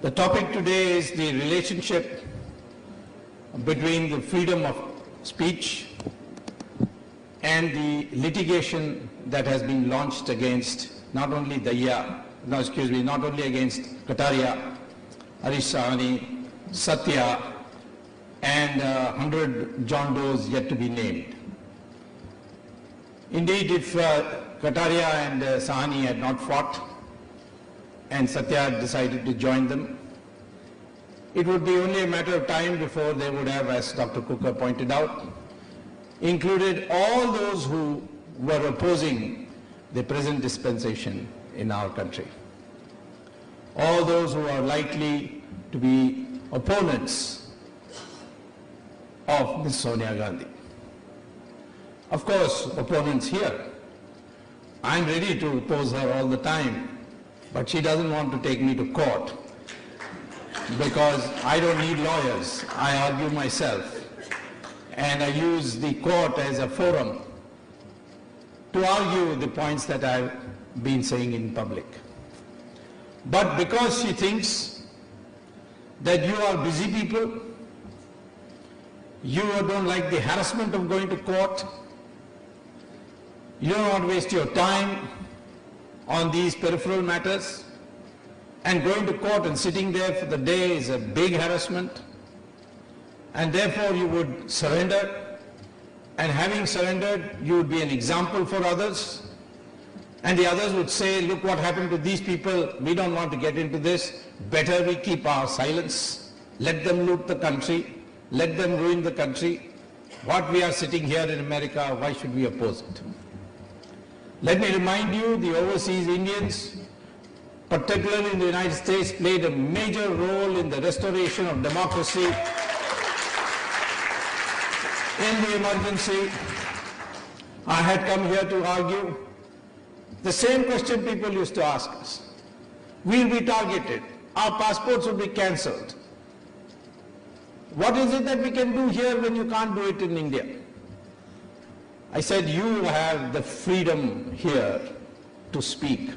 The topic today is the relationship between the freedom of speech and the litigation that has been launched against not only not only against Kataria, Harish Sahani, Satya, and 100 John Does yet to be named. Indeed, if Kataria and Sahani had not fought and Satya had decided to join them, it would be only a matter of time before they would have, as Dr. Cooker pointed out, included all those who were opposing the present dispensation in our country. All those who are likely to be opponents of Ms. Sonia Gandhi. Of course, opponents here. I'm ready to oppose her all the time, but she doesn't want to take me to court because I don't need lawyers. I argue myself, and I use the court as a forum to argue the points that I've been saying in public. But because she thinks that you are busy people, you don't like the harassment of going to court, you don't want to waste your time on these peripheral matters, and going to court and sitting there for the day is a big harassment, and therefore you would surrender, and having surrendered, you would be an example for others, and the others would say, look what happened to these people, we don't want to get into this, better we keep our silence, let them loot the country, let them ruin the country. What we are sitting here in America, why should we oppose it? Let me remind you, the overseas Indians, particularly in the United States, played a major role in the restoration of democracy in the emergency. I had come here to argue the same question people used to ask us. We'll be targeted. Our passports will be cancelled. What is it that we can do here when you can't do it in India? I said, you have the freedom here to speak.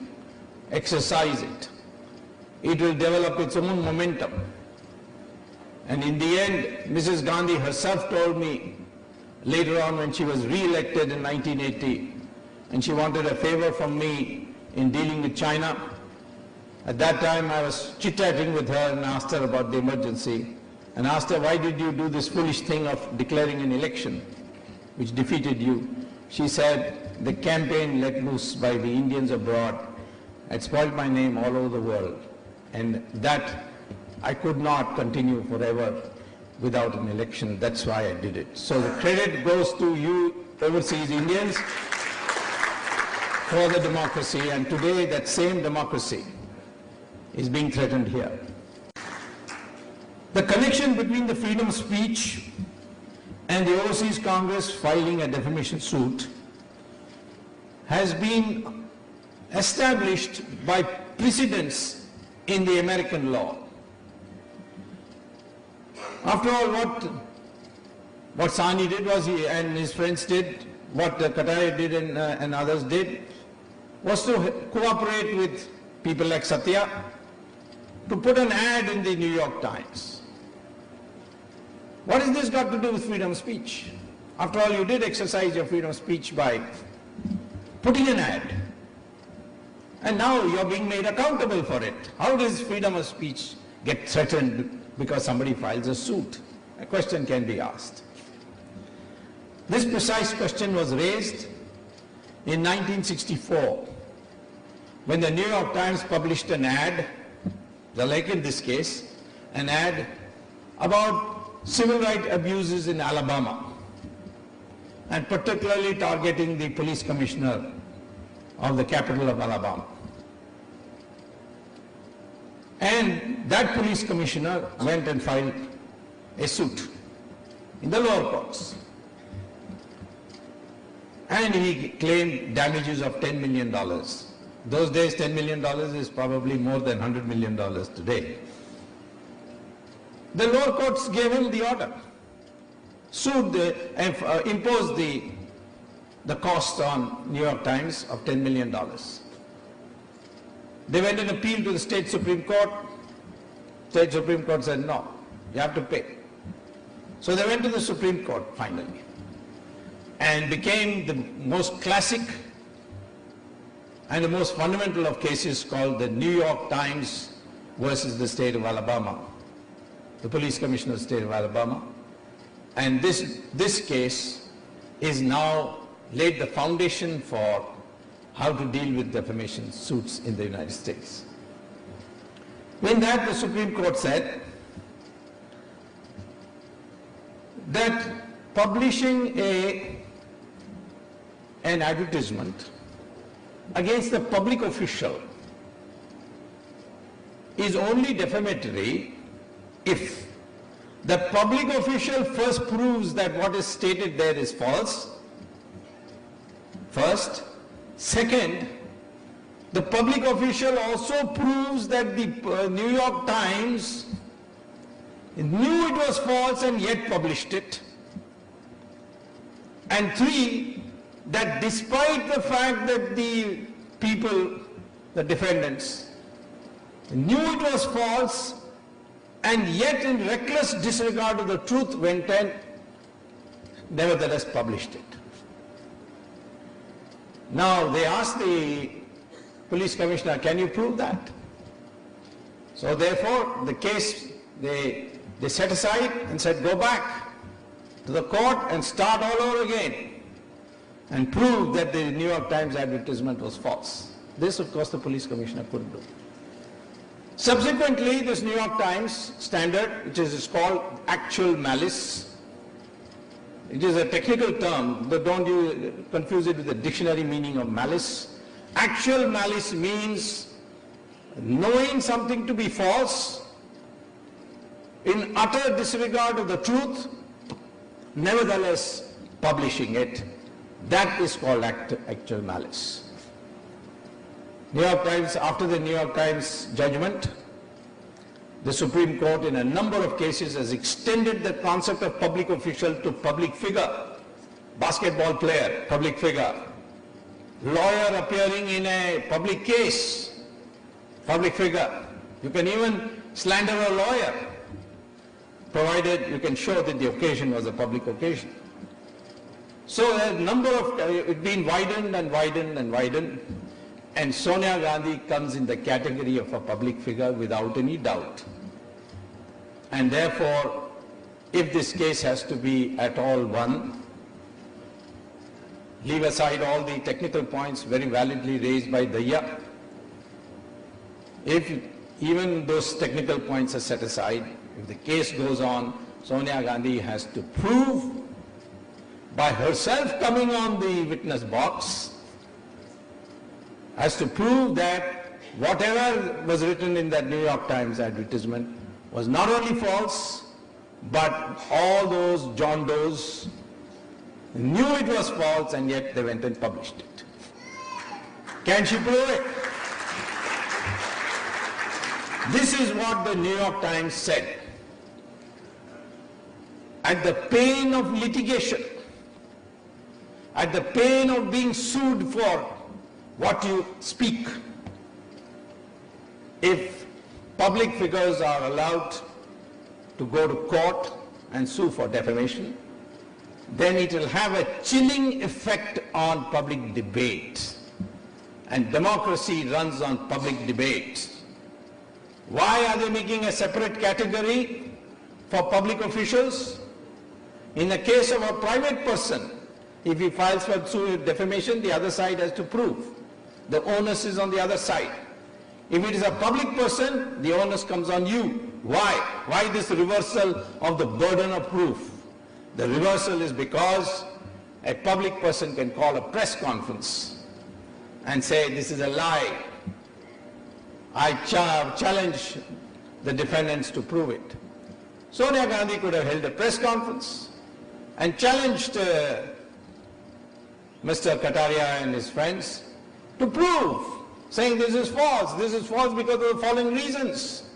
Exercise it. It will develop its own momentum. And in the end, Mrs. Gandhi herself told me later on when she was re-elected in 1980, and she wanted a favor from me in dealing with China. At that time, I was chit-chatting with her and asked her about the emergency, and asked her, why did you do this foolish thing of declaring an election which defeated you? She said, the campaign let loose by the Indians abroad had spoiled my name all over the world, and that I could not continue forever without an election. That's why I did it. So the credit goes to you overseas Indians for the democracy, and today that same democracy is being threatened here. The connection between the freedom of speech and the Overseas Congress filing a defamation suit has been established by precedents in the American law. After all, what Sahni did was and his friends did, what Kataria did and others did, was to cooperate with people like Satya to put an ad in the New York Times. What has this got to do with freedom of speech? After all, you did exercise your freedom of speech by putting an ad. And now you're being made accountable for it. How does freedom of speech get threatened because somebody files a suit? A question can be asked. This precise question was raised in 1964 when the New York Times published an ad, like in this case, an ad about civil rights abuses in Alabama, and particularly targeting the police commissioner of the capital of Alabama. And that police commissioner went and filed a suit in the lower courts. And he claimed damages of $10 million. Those days, $10 million is probably more than $100 million today. The lower courts gave him the order, imposed the cost on New York Times of $10 million. They went and appealed to the state Supreme Court. State Supreme Court said, no, you have to pay. So they went to the Supreme Court finally and became the most classic and the most fundamental of cases called the New York Times versus the state of Alabama, the police commissioner of the state of Alabama. And this case is now laid the foundation for how to deal with defamation suits in the United States. In that, the Supreme Court said that publishing an advertisement against a public official is only defamatory if the public official first proves that what is stated there is false. First. Second, the public official also proves that the New York Times knew it was false and yet published it. And three, that despite the fact that the people, the defendants, knew it was false and yet in reckless disregard of the truth went and nevertheless published it. Now they asked the police commissioner, can you prove that? So therefore the case they set aside and said, go back to the court and start all over again and prove that the New York Times advertisement was false. This of course the police commissioner couldn't do. Subsequently, this New York Times standard, which is called actual malice, it is a technical term, but don't you confuse it with the dictionary meaning of malice. Actual malice means knowing something to be false, in utter disregard of the truth, nevertheless publishing it. That is called actual malice. New York Times, after the New York Times judgment, the Supreme Court in a number of cases has extended the concept of public official to public figure, basketball player, public figure, lawyer appearing in a public case, public figure. You can even slander a lawyer, provided you can show that the occasion was a public occasion. So a number of, it's been widened and widened and widened. And Sonia Gandhi comes in the category of a public figure without any doubt. And therefore, if this case has to be at all won, leave aside all the technical points very validly raised by Daya. If even those technical points are set aside, if the case goes on, Sonia Gandhi has to prove by herself coming on the witness box, has to prove that whatever was written in that New York Times advertisement was not only false, but all those John Does knew it was false and yet they went and published it. Can she prove it? This is what the New York Times said. At the pain of litigation, at the pain of being sued for what you speak, if public figures are allowed to go to court and sue for defamation, then it will have a chilling effect on public debate. And democracy runs on public debate. Why are they making a separate category for public officials? In the case of a private person, if he files for defamation, the other side has to prove. The onus is on the other side. If it is a public person, the onus comes on you. Why? Why this reversal of the burden of proof? The reversal is because a public person can call a press conference and say, this is a lie. I challenge the defendants to prove it. Sonia Gandhi could have held a press conference and challenged Mr. Kataria and his friends to prove, saying this is false because of the following reasons.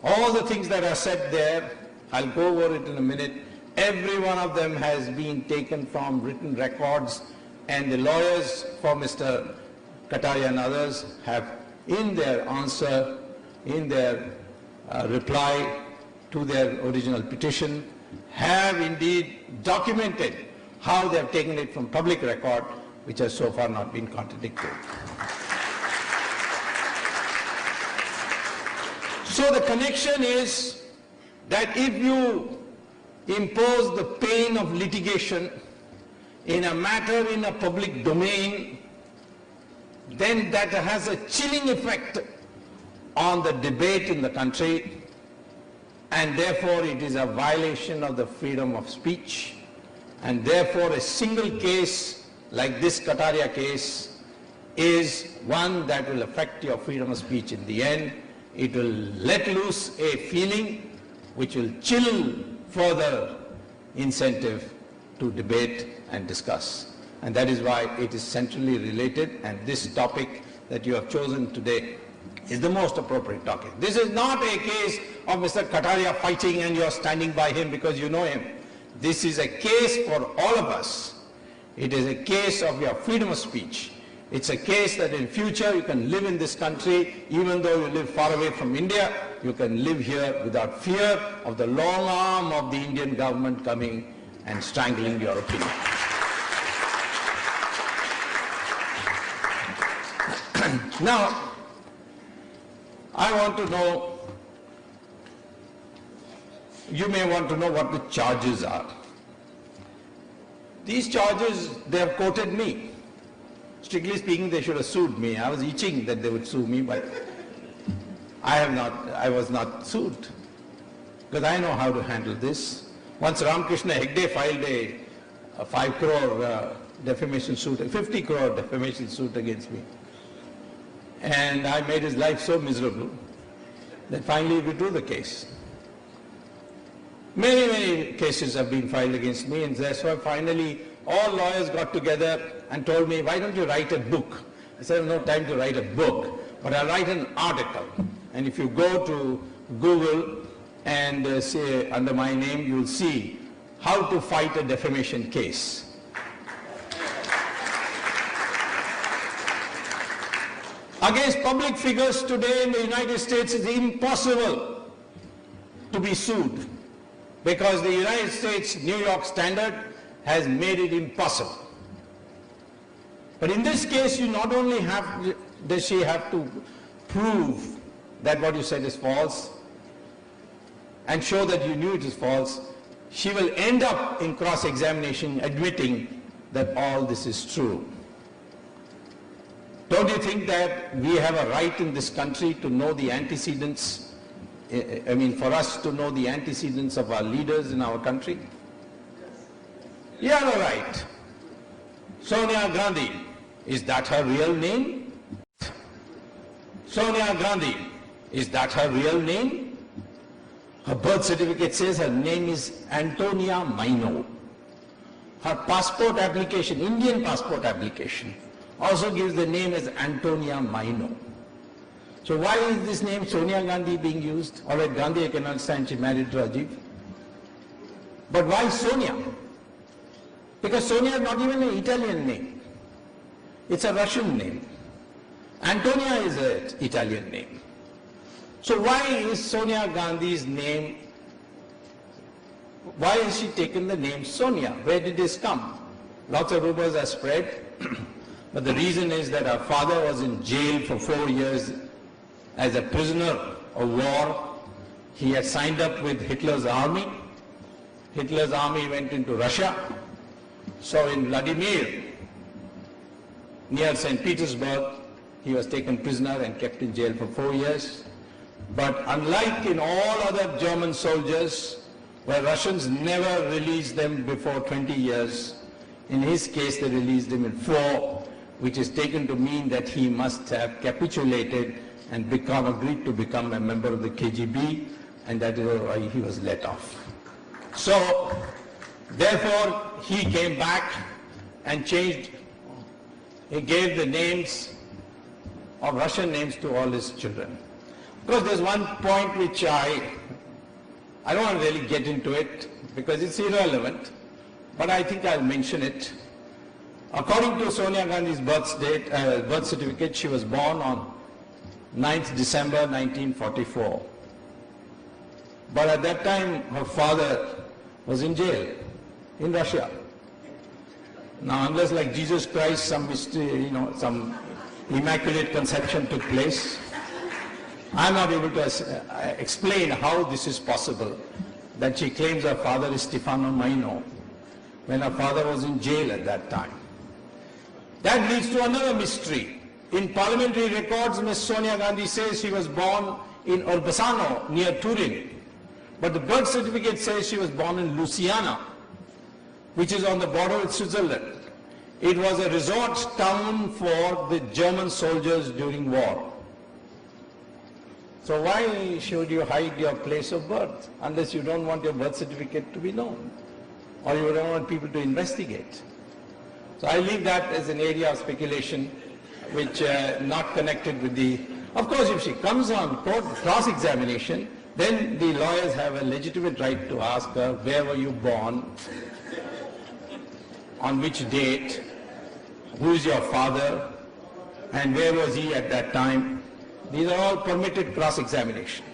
All the things that are said there, I'll go over it in a minute, every one of them has been taken from written records, and the lawyers for Mr. Kataria and others have in their answer, in their reply to their original petition, have indeed documented how they have taken it from public record, which has so far not been contradicted. So the connection is that if you impose the pain of litigation in a matter in a public domain, then that has a chilling effect on the debate in the country, and therefore it is a violation of the freedom of speech, and therefore a single case like this Kataria case is one that will affect your freedom of speech in the end. It will let loose a feeling which will chill further incentive to debate and discuss. And that is why it is centrally related, and this topic that you have chosen today is the most appropriate topic. This is not a case of Mr. Kataria fighting and you are standing by him because you know him. This is a case for all of us. It is a case of your freedom of speech. It's a case that in future you can live in this country, even though you live far away from India, you can live here without fear of the long arm of the Indian government coming and strangling your opinion. Now, I want to know, you may want to know what the charges are. These charges, they have quoted me. Strictly speaking, they should have sued me. I was itching that they would sue me, but I was not sued, because I know how to handle this. Once Ramakrishna Hegde filed a 5 crore defamation suit, a 50 crore defamation suit against me. And I made his life so miserable that finally we withdrew the case. Many, many cases have been filed against me, and that's why finally all lawyers got together and told me, why don't you write a book? I said, I have no time to write a book, but I'll write an article. And if you go to Google and say under my name, you'll see how to fight a defamation case. Against public figures today in the United States, it's impossible to be sued because the United States New York Standard has made it impossible. But in this case, you not only does she have to prove that what you said is false and show that you knew it is false, she will end up in cross-examination admitting that all this is true. Don't you think that we have a right in this country to know the antecedents, for us to know the antecedents of our leaders in our country? You have a right. Sonia Gandhi, is that her real name? Sonia Gandhi, is that her real name? Her birth certificate says her name is Antonia Maino. Her passport application, Indian passport application, also gives the name as Antonia Maino. So why is this name Sonia Gandhi being used? All right, Gandhi I can understand, she married Rajiv. But why Sonia? Because Sonia is not even an Italian name. It's a Russian name. Antonia is an Italian name. So why is Sonia Gandhi's name, why has she taken the name Sonia? Where did this come? Lots of rumors are spread. But the reason is that her father was in jail for 4 years as a prisoner of war. He had signed up with Hitler's army. Hitler's army went into Russia. So in Vladimir, near St. Petersburg, he was taken prisoner and kept in jail for 4 years. But unlike in all other German soldiers, where Russians never released them before 20 years, in his case they released him in 4, which is taken to mean that he must have capitulated and agreed to become a member of the KGB, and that is why he was let off. So, therefore, he came back and changed, he gave the names of Russian names to all his children. Of course, there's one point which I don't want to really get into it because it's irrelevant, but I think I'll mention it. According to Sonia Gandhi's birth certificate, she was born on 9th December 1944. But at that time, her father was in jail in Russia. Now, unless like Jesus Christ, some mystery, some immaculate conception took place, I'm not able to explain how this is possible, that she claims her father is Stefano Maino, when her father was in jail at that time. That leads to another mystery. In parliamentary records, Miss Sonia Gandhi says she was born in Urbasano, near Turin. But the birth certificate says she was born in Louisiana, which is on the border with Switzerland. It was a resort town for the German soldiers during war. So why should you hide your place of birth unless you don't want your birth certificate to be known or you don't want people to investigate? So I leave that as an area of speculation which not connected with the... Of course, if she comes on court cross-examination, then the lawyers have a legitimate right to ask her, where were you born, on which date, who is your father, and where was he at that time. These are all permitted cross-examination.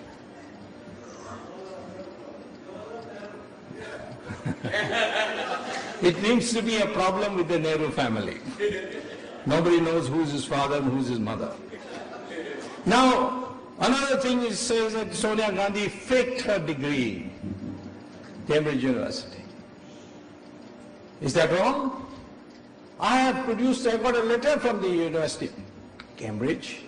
It seems to be a problem with the Nehru family. Nobody knows who is his father and who is his mother. Now, another thing is says that Sonia Gandhi faked her degree, Cambridge University. Is that wrong? I got a letter from the University of Cambridge.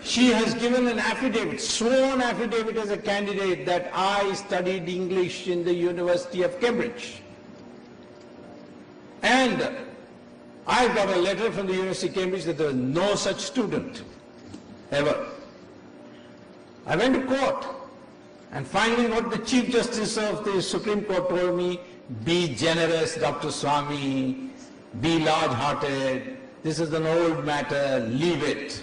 She has given an affidavit, sworn affidavit as a candidate that I studied English in the University of Cambridge. And I got a letter from the University of Cambridge that there was no such student, ever. I went to court, and finally what the Chief Justice of the Supreme Court told me, be generous, Dr. Swami, be large-hearted, this is an old matter, leave it.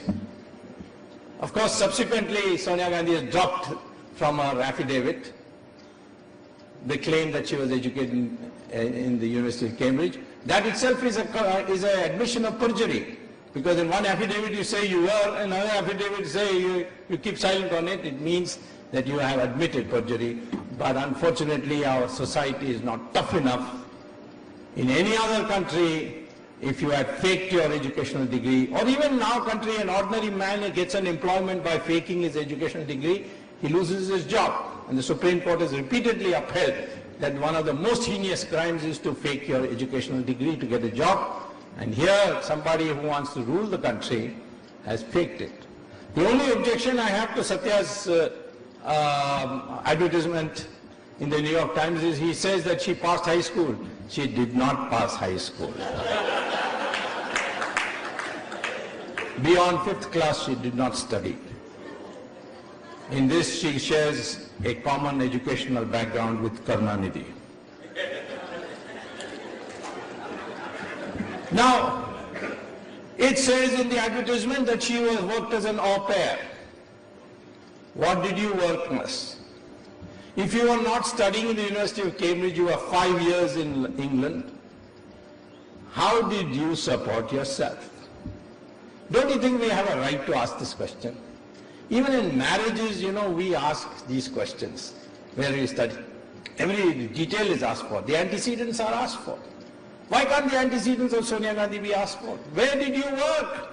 Of course, subsequently, Sonia Gandhi has dropped from her affidavit the claim that she was educated in the University of Cambridge. That itself is an admission of perjury, because in one affidavit you say you were, in another affidavit you say you keep silent on it. It means that you have admitted perjury. But unfortunately, our society is not tough enough. In any other country, if you had faked your educational degree, or even in our country, an ordinary man gets an employment by faking his educational degree, he loses his job. And the Supreme Court has repeatedly upheld that one of the most heinous crimes is to fake your educational degree to get a job. And here, somebody who wants to rule the country has faked it. The only objection I have to Satya's advertisement in the New York Times is he says that she passed high school. She did not pass high school. Beyond 5th class, she did not study. In this, she shares a common educational background with Karunanidhi. Now, it says in the advertisement that she worked as an au pair. What did you work, miss? If you were not studying in the University of Cambridge, you were 5 years in England, how did you support yourself? Don't you think we have a right to ask this question? Even in marriages, we ask these questions. Where do you study? Every detail is asked for. The antecedents are asked for. Why can't the antecedents of Sonia Gandhi be asked for? Where did you work?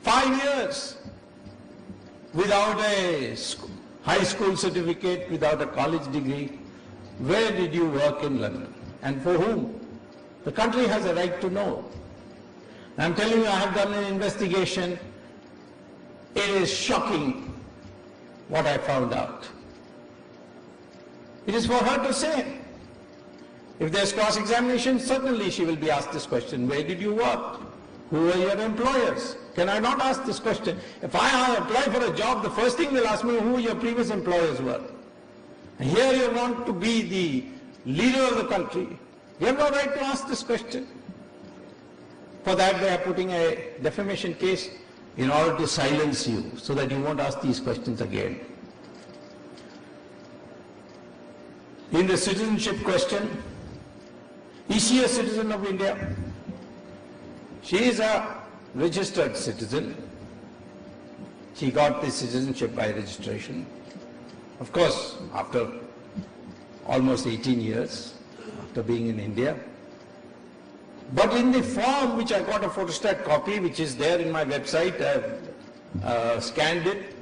5 years. Without a high school certificate, without a college degree. Where did you work in London? And for whom? The country has a right to know. I'm telling you, I have done an investigation. It is shocking what I found out. It is for her to say. If there's cross-examination, certainly she will be asked this question. Where did you work? Who were your employers? Can I not ask this question? If I apply for a job, the first thing they'll ask me who your previous employers were. And here you want to be the leader of the country. You have no right to ask this question. For that, they are putting a defamation case in order to silence you, so that you won't ask these questions again. In the citizenship question, is she a citizen of India? She is a registered citizen. she got the citizenship by registration. Of course, after almost 18 years, after being in India. But in the form which I got a photostat copy, which is there in my website, I've scanned it.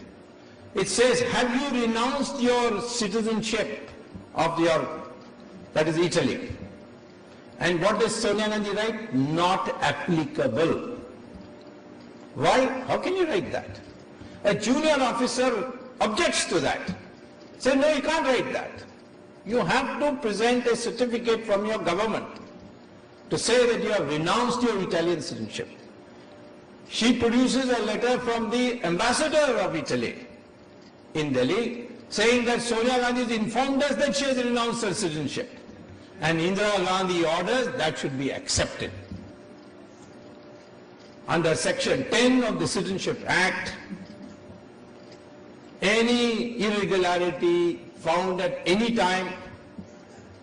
It says, have you renounced your citizenship of that is Italy? And what does Sonia Gandhi write? Not applicable. Why? How can you write that? A junior officer objects to that. Says, no, you can't write that. You have to present a certificate from your government to say that you have renounced your Italian citizenship. She produces a letter from the ambassador of Italy in Delhi saying that Sonia Gandhi has informed us that she has renounced her citizenship. And Indira Gandhi orders that should be accepted. Under Section 10 of the Citizenship Act, any irregularity found at any time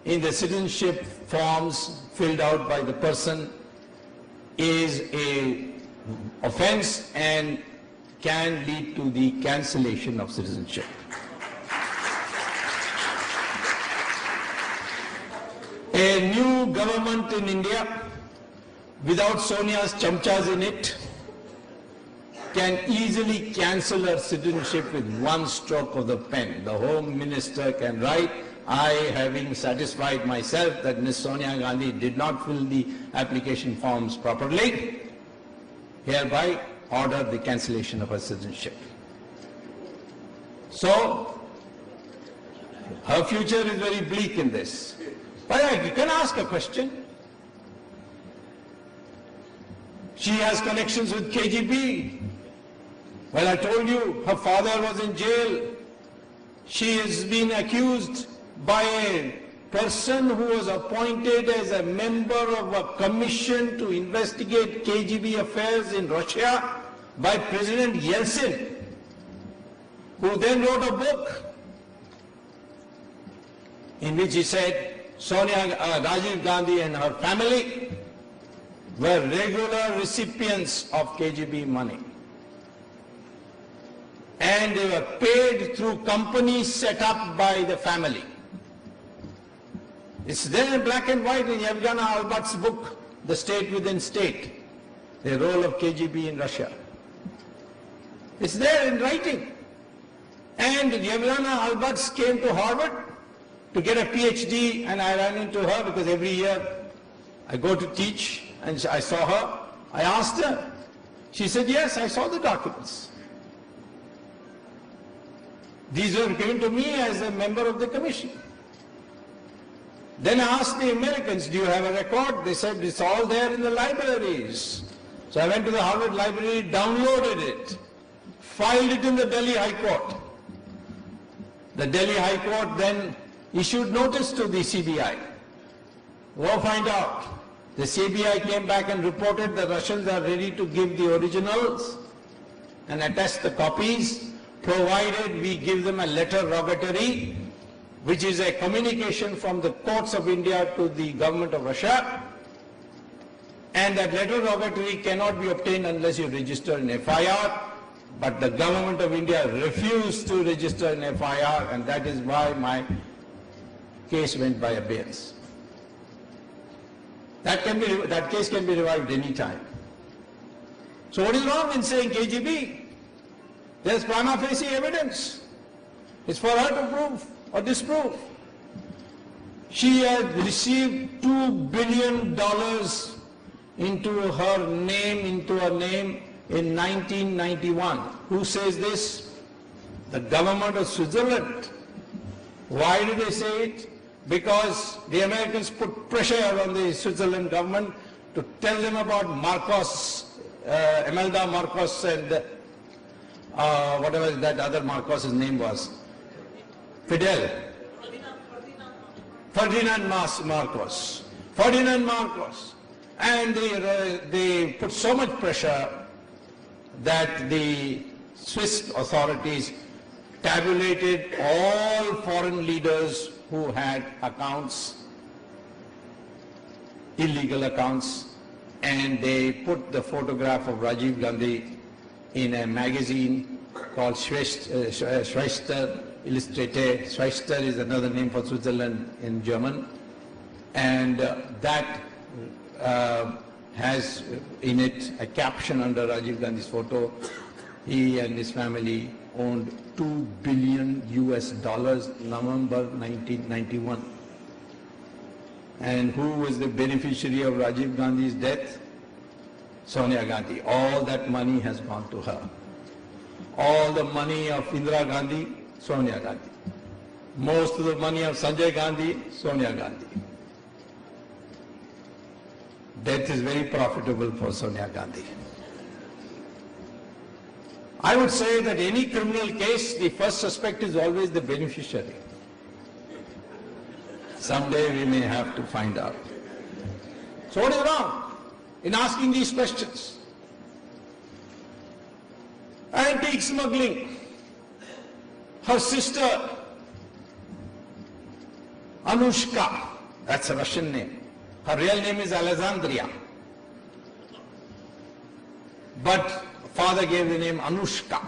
in the citizenship forms filled out by the person is an offense and can lead to the cancellation of citizenship. A new government in India, without Sonia's chamchas in it, can easily cancel her citizenship with one stroke of the pen. The Home Minister can write, I, having satisfied myself that Ms. Sonia Gandhi did not fill the application forms properly, hereby order the cancellation of her citizenship. So, her future is very bleak in this. But you can ask a question. She has connections with KGB. Well, I told you, her father was in jail. She has been accused by a person who was appointed as a member of a commission to investigate KGB affairs in Russia by President Yeltsin, who then wrote a book in which he said Rajiv Gandhi and her family were regular recipients of KGB money. And they were paid through companies set up by the family. It's there in black and white in Yevgeny Albat's book, The State Within State, the role of KGB in Russia. It's there in writing. And Yevgeny Albat came to Harvard to get a PhD, and I ran into her because every year I go to teach, and I saw her. I asked her. She said, yes, I saw the documents. These were given to me as a member of the commission. Then I asked the Americans, do you have a record? They said, it's all there in the libraries. So I went to the Harvard Library, downloaded it, filed it in the Delhi High Court. The Delhi High Court then issued notice to the CBI. Go find out. The CBI came back and reported the Russians are ready to give the originals and attest the copies, provided we give them a letter rogatory, which is a communication from the courts of India to the government of Russia. And that letter rogatory cannot be obtained unless you register an FIR. But the government of India refused to register an FIR, and that is why my case went by abeyance. That case can be revived any time. So what is wrong in saying KGB? There's prima facie evidence. It's for her to prove or disprove. She has received $2 billion into her name in 1991. Who says this? The government of Switzerland. Why do they say it? Because the Americans put pressure on the Switzerland government to tell them about Marcos, Imelda Marcos, and whatever that other Marcos's name was. Ferdinand Marcos. And they put so much pressure that the Swiss authorities tabulated all foreign leaders who had accounts, illegal accounts, and they put the photograph of Rajiv Gandhi in a magazine called Schwester Illustrated. Schwester is another name for Switzerland in German. And that has in it a caption under Rajiv Gandhi's photo. He and his family owned $2 billion November 1991. And who was the beneficiary of Rajiv Gandhi's death? Sonia Gandhi. All that money has gone to her. All the money of Indira Gandhi, Sonia Gandhi. Most of the money of Sanjay Gandhi, Sonia Gandhi. Death is very profitable for Sonia Gandhi. I would say that any criminal case, the first suspect is always the beneficiary. Someday we may have to find out. So what is wrong in asking these questions? Antique smuggling. Her sister, Anushka, that's a Russian name. Her real name is Alexandria. But father gave the name Anushka.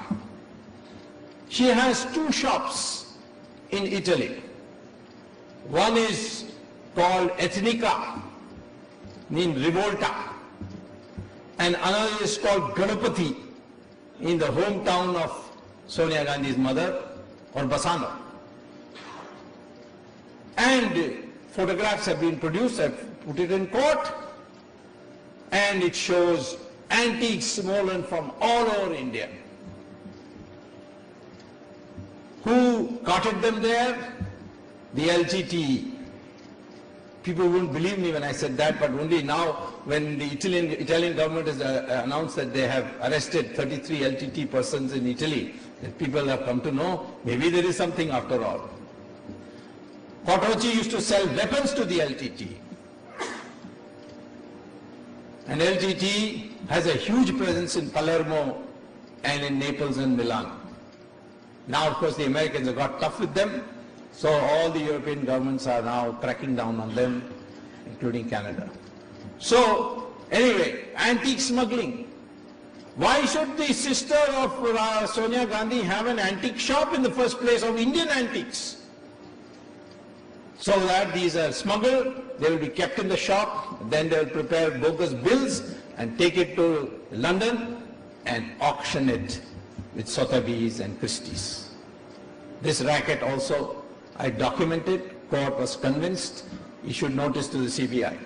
She has two shops in Italy. One is called Ethnica, meaning Revolta, and another is called Ganapati, in the hometown of Sonia Gandhi's mother, or Bassano. And photographs have been produced, I've put it in court, and it shows antiques stolen from all over India. Who carted them there? The LTTE. People wouldn't believe me when I said that, but only now when the Italian government has announced that they have arrested 33 LTT persons in Italy, that people have come to know maybe there is something after all. Quattrochi used to sell weapons to the LTT. And LTT has a huge presence in Palermo and in Naples and Milan. Now, of course, the Americans have got tough with them, so all the European governments are now cracking down on them, including Canada. So, anyway, antique smuggling. Why should the sister of Sonia Gandhi have an antique shop in the first place of Indian antiques? So that these are smuggled, they will be kept in the shop, then they will prepare bogus bills and take it to London and auction it with Sotheby's and Christie's. This racket also I documented, court was convinced, issued notice to the CBI.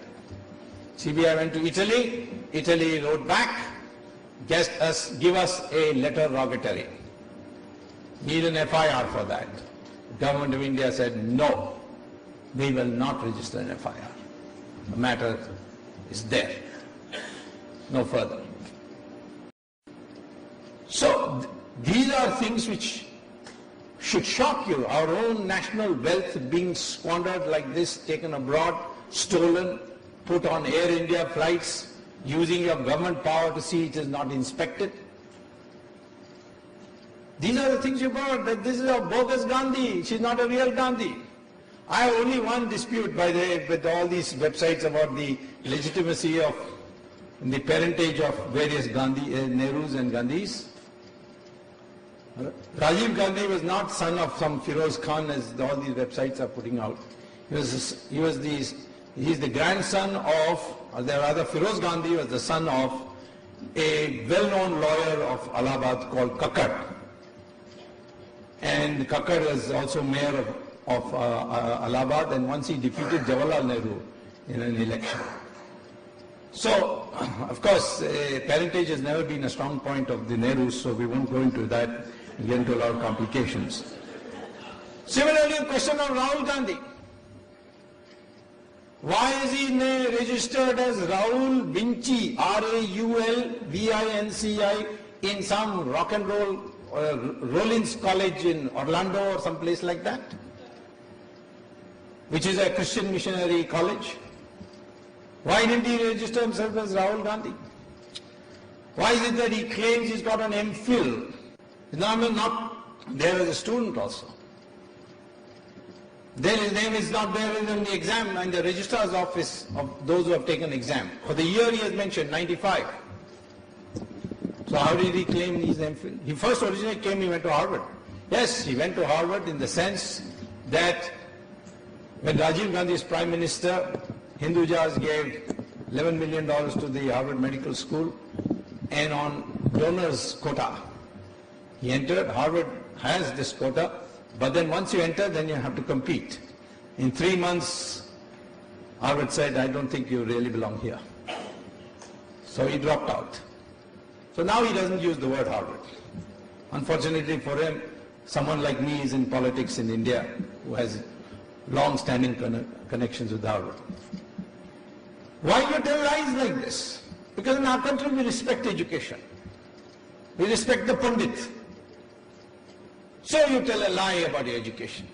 CBI went to Italy, Italy wrote back, give us a letter rogatory. Need an FIR for that. Government of India said no. We will not register an FIR. The matter is there. No further. So these are things which should shock you. Our own national wealth being squandered like this, taken abroad, stolen, put on Air India flights, using your government power to see it is not inspected. These are the things you brought, that this is a bogus Gandhi, she's not a real Gandhi. I have only one dispute, by the way, with all these websites about the legitimacy of the parentage of various Nehrus and Gandhis. Rajiv Gandhi was not son of some Firoz Khan, as all these websites are putting out. He's the grandson of, or rather Firoz Gandhi was the son of a well-known lawyer of Allahabad called Kakkad. And Kakkad was also mayor of Allahabad, and once he defeated Jawaharlal Nehru in an election. So, of course, parentage has never been a strong point of the Nehrus, so we won't go into that and get into a lot of complications. Similarly, the question of Rahul Gandhi. Why is he registered as Rahul Vinci, R-A-U-L-V-I-N-C-I, in some rock and roll Rollins College in Orlando or some place like that, which is a Christian missionary college? Why didn't he register himself as Rahul Gandhi? Why is it that he claims he's got an MPhil? His name is not there as a student also. Then his name is not there in the exam and the registrar's office of those who have taken exam. For the year he has mentioned, 95. So So how did he claim his MPhil? He first originally came, he went to Harvard. Yes, he went to Harvard in the sense that when Rajiv Gandhi is Prime Minister, Hindujas gave $11 million to the Harvard Medical School and on donors quota. He entered, Harvard has this quota, but then once you enter, then you have to compete. In 3 months, Harvard said, I don't think you really belong here. So he dropped out. So now he doesn't use the word Harvard. Unfortunately for him, someone like me is in politics in India who has long-standing connections with Harvard. Why you tell lies like this? Because in our country we respect education. We respect the Pandit. So you tell a lie about your education.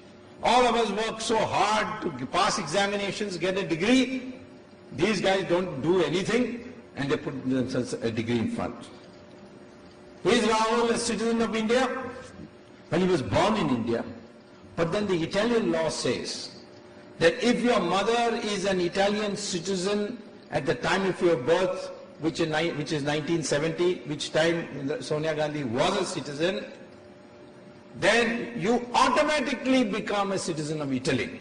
All of us work so hard to pass examinations, get a degree. These guys don't do anything and they put themselves a degree in front. Is Rahul a citizen of India? Well, he was born in India. But then the Italian law says that if your mother is an Italian citizen at the time of your birth, which is 1970, which time Sonia Gandhi was a citizen, then you automatically become a citizen of Italy.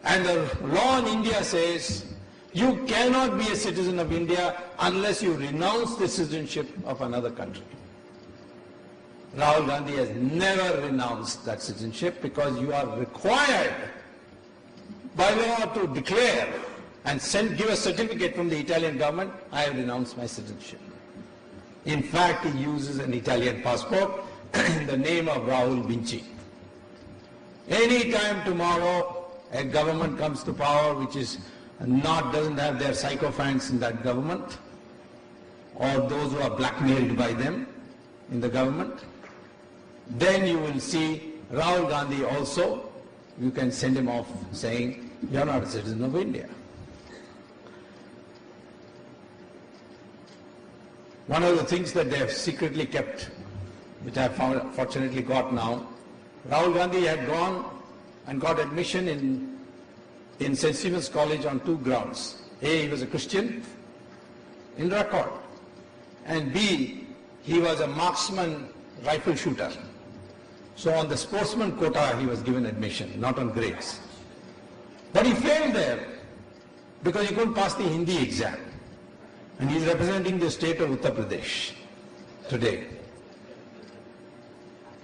And the law in India says you cannot be a citizen of India unless you renounce the citizenship of another country. Rahul Gandhi has never renounced that citizenship because you are required by law to declare and give a certificate from the Italian government, I have renounced my citizenship. In fact, he uses an Italian passport in the name of Rahul Vinci. Any time tomorrow a government comes to power which is doesn't have their sycophants in that government, or those who are blackmailed by them in the government, then you will see Rahul Gandhi also, you can send him off saying, you are not a citizen of India. One of the things that they have secretly kept, which I have fortunately got now, Rahul Gandhi had gone and got admission in St. Stephen's College on 2 grounds. A, he was a Christian in record, and B, he was a marksman rifle shooter. So on the sportsman quota he was given admission, not on grades. But he failed there because he couldn't pass the Hindi exam. And he is representing the state of Uttar Pradesh today.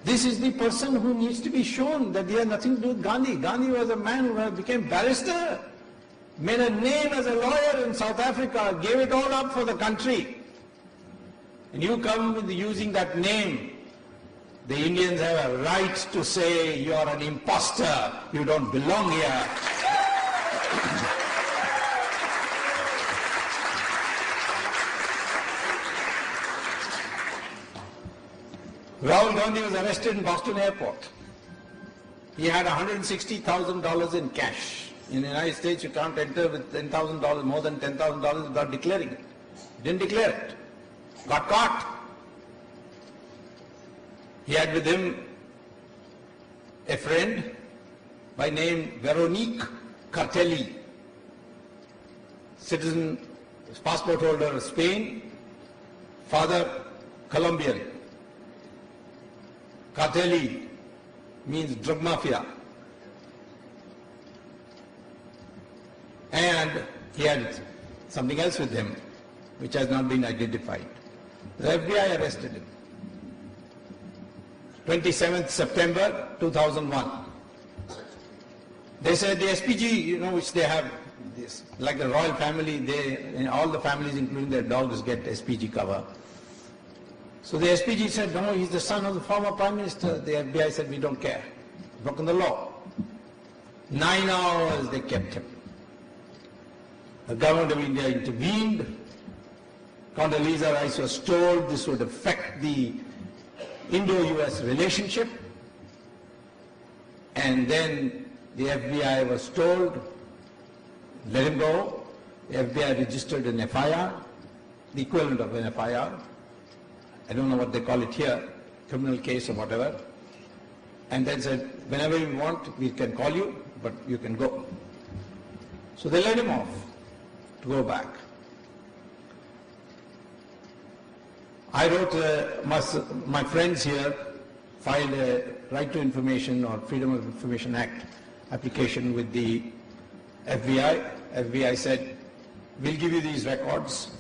This is the person who needs to be shown that he has nothing to do with Gandhi. Gandhi was a man who became barrister, made a name as a lawyer in South Africa, gave it all up for the country. And you come with using that name. The Indians have a right to say you are an imposter, you don't belong here. Rahul Gandhi was arrested in Boston airport. He had $160,000 in cash. In the United States, you can't enter with $10,000, more than $10,000 without declaring it. He didn't declare it. Got caught. He had with him a friend by name Veronique Cartelli, citizen, passport holder of Spain, father Colombian. Cartelli means drug mafia. And he had something else with him, which has not been identified. The FBI arrested him. 27th September 2001. They said the SPG, which they have, this, like the royal family, all the families, including their dogs, get SPG cover. So the SPG said, no, he's the son of the former Prime Minister. The FBI said, we don't care. Broken the law. 9 hours they kept him. The government of India intervened. Condoleezza Rice was told this would affect the Indo-US relationship. And then the FBI was told, let him go. The FBI registered an FIR, the equivalent of an FIR. I don't know what they call it here, criminal case or whatever. And then said, whenever you want, we can call you, but you can go. So they let him off to go back. I wrote, my friends here filed a Right to Information or Freedom of Information Act application with the FBI. FBI said, we'll give you these records,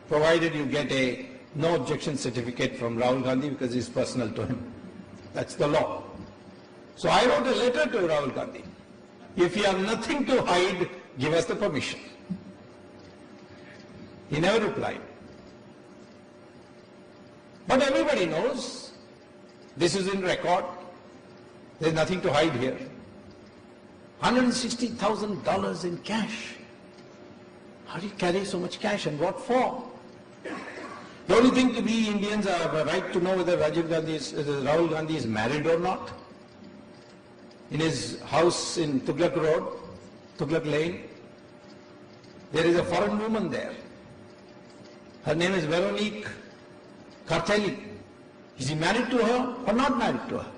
provided you get a no objection certificate from Rahul Gandhi because it's personal to him. That's the law. So I wrote a letter to Rahul Gandhi. If you have nothing to hide, give us the permission. He never replied. But everybody knows this is in record. There's nothing to hide here. $160,000 in cash. How do you carry so much cash and what for? The only thing to we Indians have a right to know whether Rahul Gandhi is married or not. In his house in Tughlaq Road, Tughlaq Lane, there is a foreign woman there. Her name is Veronique Karteli. Is he married to her or not married to her?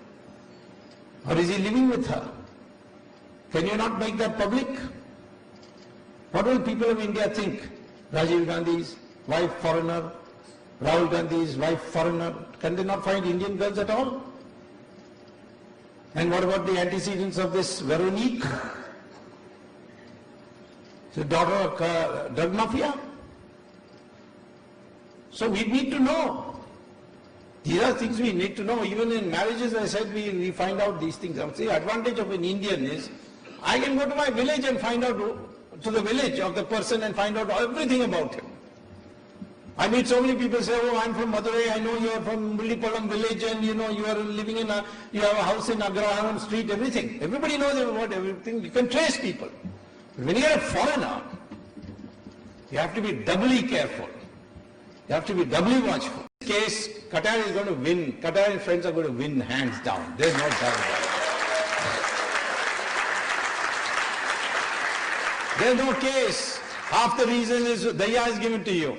Or is he living with her? Can you not make that public? What will people of India think? Rajiv Gandhi's wife foreigner, Rahul Gandhi's wife foreigner. Can they not find Indian girls at all? And what about the antecedents of this Veronique? The daughter of drug mafia? So we need to know. These are things we need to know. Even in marriages, I said, we find out these things. The advantage of an Indian is, I can go to my village and find out, to the village of the person and find out everything about him. I meet so many people say, oh, I'm from Madurai, I know you are from Mullipalam village and you know, you are living in you have a house in Agraharam street, everything. Everybody knows about everything. You can trace people. But when you are a foreigner, you have to be doubly careful. You have to be doubly watchful. In this case, Qatar is going to win. Qatar and friends are going to win hands down. There's no doubt about it. There's no case. Half the reason is Daya is given to you.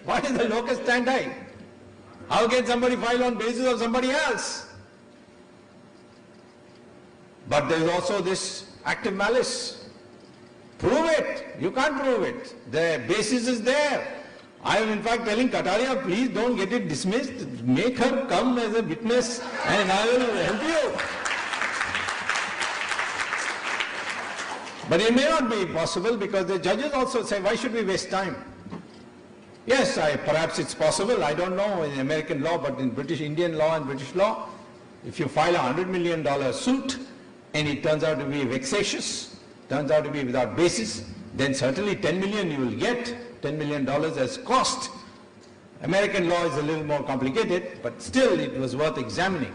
Why is the locust stand high? How can somebody file on basis of somebody else? But there is also this active malice. Prove it. You can't prove it. The basis is there. I am in fact telling Kataria, please don't get it dismissed. Make her come as a witness and I will help you. But it may not be possible because the judges also say, why should we waste time? Yes, perhaps it's possible. I don't know in American law, but in Indian law and British law, if you file $100 million suit and it turns out to be vexatious, turns out to be without basis, then certainly 10 million you will get. $10 million as cost. American law is a little more complicated, but still it was worth examining.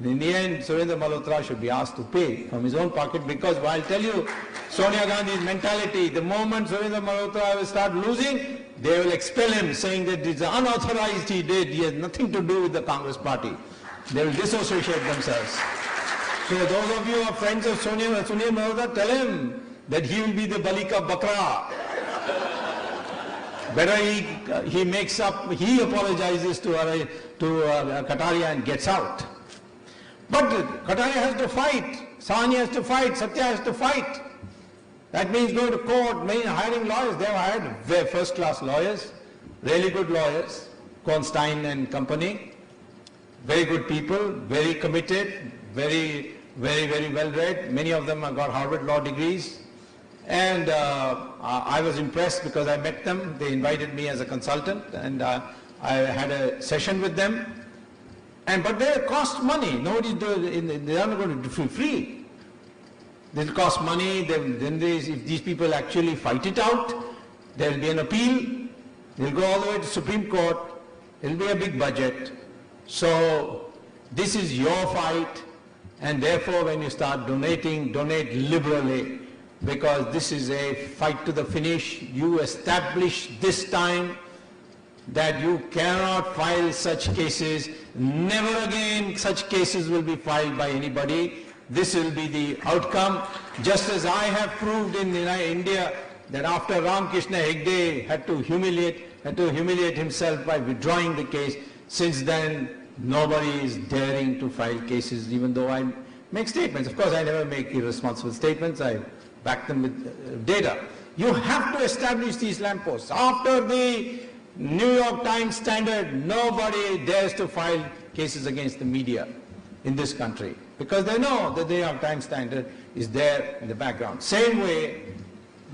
In the end, Surendra Malhotra should be asked to pay from his own pocket because I'll tell you, Sonia Gandhi's mentality, the moment Surendra Malhotra will start losing, they will expel him saying that it's unauthorized he did, he has nothing to do with the Congress party. They will disassociate themselves. So those of you who are friends of Sonia Malhotra, tell him that he will be the Balika Bakra. Better he makes up, he apologizes to Kataria and gets out. But Kataria has to fight, Sahani has to fight, Satya has to fight. That means going to court, hiring lawyers. They have hired very first-class lawyers, really good lawyers, Kornstein and company, very good people, very committed, very well read. Many of them have got Harvard law degrees. And I was impressed because I met them. They invited me as a consultant and I had a session with them. But they cost money. They are not going to do free. They'll cost money. If these people actually fight it out, there will be an appeal. They'll go all the way to Supreme Court. It will be a big budget. So this is your fight. And therefore when you start donating, donate liberally. Because this is a fight to the finish. You establish this time that you cannot file such cases. Never again such cases will be filed by anybody. This will be the outcome. Just as I have proved in India that after Ramakrishna Hegde had to humiliate himself by withdrawing the case, since then nobody is daring to file cases even though I make statements. Of course I never make irresponsible statements. I back them with data. You have to establish these lampposts. After the New York Times standard, nobody dares to file cases against the media in this country because they know that the New York Times standard is there in the background. Same way,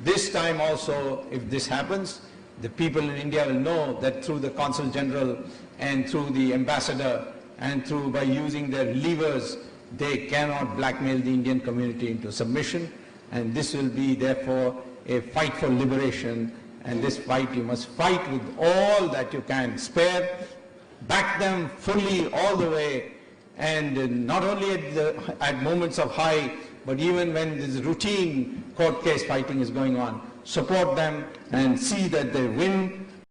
this time also, if this happens, the people in India will know that through the Consul General and through the ambassador and through by using their levers, they cannot blackmail the Indian community into submission, and this will be therefore a fight for liberation, and this fight you must fight with all that you can spare, back them fully all the way, and not only at moments of high, but even when this routine court case fighting is going on, support them and see that they win